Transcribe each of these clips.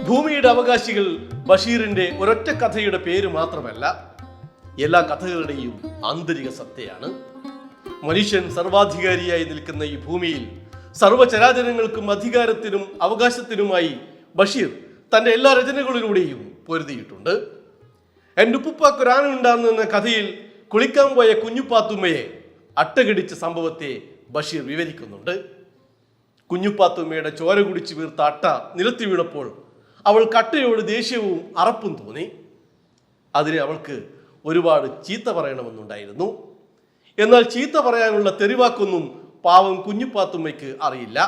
ഭൂമിയുടെ അവകാശികൾ ബഷീറിന്റെ ഒരൊറ്റ കഥയുടെ പേര് മാത്രമല്ല, എല്ലാ കഥകളുടെയും ആന്തരിക സത്തയാണ്. മനുഷ്യൻ സർവാധികാരിയായി നിൽക്കുന്ന ഈ ഭൂമിയിൽ സർവചരാചരങ്ങൾക്കും അധികാരത്തിനും അവകാശത്തിനുമായി ബഷീർ തന്റെ എല്ലാ രചനകളിലൂടെയും പൊരുതിയിട്ടുണ്ട്. എൻ്റെ ഉപ്പുപ്പാക്കൊരാനുണ്ടാകുന്ന കഥയിൽ കുളിക്കാൻ പോയ കുഞ്ഞുപാത്തുമ്മയെ അട്ടകടിച്ച സംഭവത്തെ ബഷീർ വിവരിക്കുന്നുണ്ട്. കുഞ്ഞുപാത്തുമ്മയുടെ ചോര കുടിച്ച് വീർത്ത അട്ട നിലത്തി വീണപ്പോൾ അവൾക്ക് അട്ടയോട് ദേഷ്യവും അറപ്പും തോന്നി. അതിനെ അവൾക്ക് ഒരുപാട് ചീത്ത പറയണമെന്നുണ്ടായിരുന്നു. എന്നാൽ ചീത്ത പറയാനുള്ള തെറിവാക്കൊന്നും പാവം കുഞ്ഞുപാത്തുമ്മയ്ക്ക് അറിയില്ല.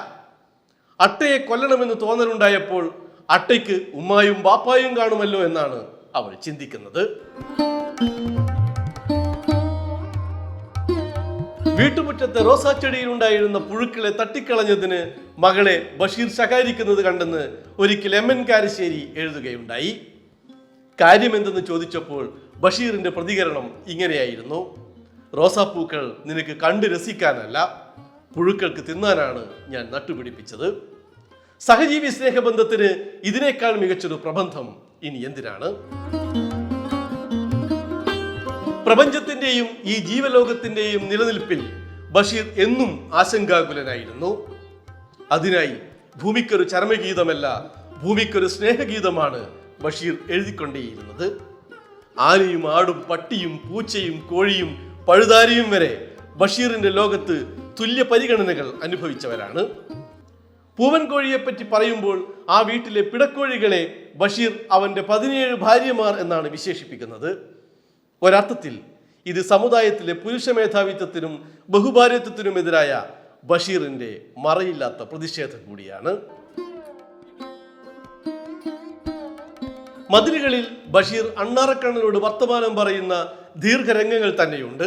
അട്ടയെ കൊല്ലണമെന്ന് തോന്നലുണ്ടായപ്പോൾ അട്ടയ്ക്ക് ഉമ്മായും ബാപ്പായും കാണുമല്ലോ എന്നാണ് അവൾ ചിന്തിക്കുന്നത്. വീട്ടുമുറ്റത്തെ റോസാച്ചെടിയിൽ ഉണ്ടായിരുന്ന പുഴുക്കളെ തട്ടിക്കളഞ്ഞതിന് മകളെ ബഷീർ ശകാരിക്കുന്നത് കണ്ടെന്ന് ഒരിക്കൽ MN കാരശ്ശേരി എഴുതുകയുണ്ടായി. കാര്യമെന്തെന്ന് ചോദിച്ചപ്പോൾ ബഷീറിന്റെ പ്രതികരണം ഇങ്ങനെയായിരുന്നു: റോസാപ്പൂക്കൾ നിനക്ക് കണ്ട് രസിക്കാനല്ല, പുഴുക്കൾക്ക് തിന്നാനാണ് ഞാൻ നട്ടുപിടിപ്പിച്ചത്. സഹജീവി സ്നേഹബന്ധത്തിന് ഇതിനേക്കാൾ മികച്ചൊരു പ്രബന്ധം ഇനി എന്തിനാണ്? പ്രപഞ്ചത്തിന്റെയും ഈ ജീവലോകത്തിന്റെയും നിലനിൽപ്പിൽ ബഷീർ എന്നും ആശങ്കാകുലനായിരുന്നു. അതിനായി ഭൂമിക്കൊരു ചരമഗീതമല്ല, ഭൂമിക്കൊരു സ്നേഹഗീതമാണ് ബഷീർ എഴുതിക്കൊണ്ടേയിരുന്നത്. ആനയും ആടും പട്ടിയും പൂച്ചയും കോഴിയും പഴുതാരിയും വരെ ബഷീറിന്റെ ലോകത്ത് തുല്യ പരിഗണനകൾ അനുഭവിച്ചവരാണ്. പൂവൻ കോഴിയെപ്പറ്റി പറയുമ്പോൾ ആ വീട്ടിലെ പിടക്കോഴികളെ ബഷീർ അവന്റെ 17 ഭാര്യമാർ എന്നാണ് വിശേഷിപ്പിക്കുന്നത്. ഒരർത്ഥത്തിൽ ഇത് സമുദായത്തിലെ പുരുഷ മേധാവിത്വത്തിനും ബഹുഭാര്യത്വത്തിനുമെതിരായ ബഷീറിന്റെ മറയില്ലാത്ത പ്രതിഷേധം കൂടിയാണ്. മതിലുകളിൽ ബഷീർ അണ്ണാറക്കണ്ണനോട് വർത്തമാനം പറയുന്ന ദീർഘരംഗങ്ങൾ തന്നെയുണ്ട്.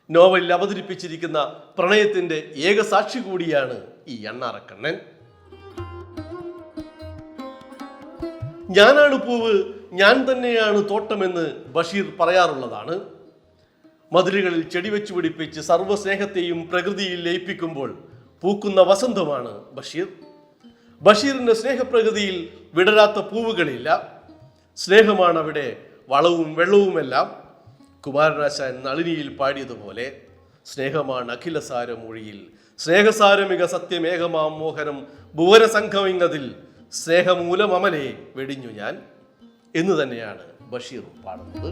നോവലിൽ അവതരിപ്പിച്ചിരിക്കുന്ന പ്രണയത്തിന്റെ ഏകസാക്ഷി കൂടിയാണ് ഈ അണ്ണാറക്കണ്ണൻ. ഞാനാണ് പൂവ്, ഞാൻ തന്നെയാണ് തോട്ടമെന്ന് ബഷീർ പറയാറുള്ളതാണ്. മതിലുകളിൽ ചെടി വെച്ചു പിടിപ്പിച്ച് സർവ്വസ്നേഹത്തെയും പ്രകൃതിയിൽ ലയിപ്പിക്കുമ്പോൾ പൂക്കുന്ന വസന്തമാണ് ബഷീർ. ബഷീറിന്റെ സ്നേഹപ്രകൃതിയിൽ വിടരാത്ത പൂവുകളില്ല. സ്നേഹമാണ് അവിടെ വളവും വെള്ളവുമെല്ലാം. കുമാരനാശാൻ നളിനിയിൽ പാടിയതുപോലെ, സ്നേഹമാണ് അഖിലസാരമൊഴിയിൽ സ്നേഹസാരമിക സത്യമേഘമാം മോഹനം ഭുവന സംഘമിങ്ങതിൽ സ്നേഹമൂലമമലെ വെടിഞ്ഞു ഞാൻ എന്ന് തന്നെയാണ് ബഷീർ പാടുന്നത്.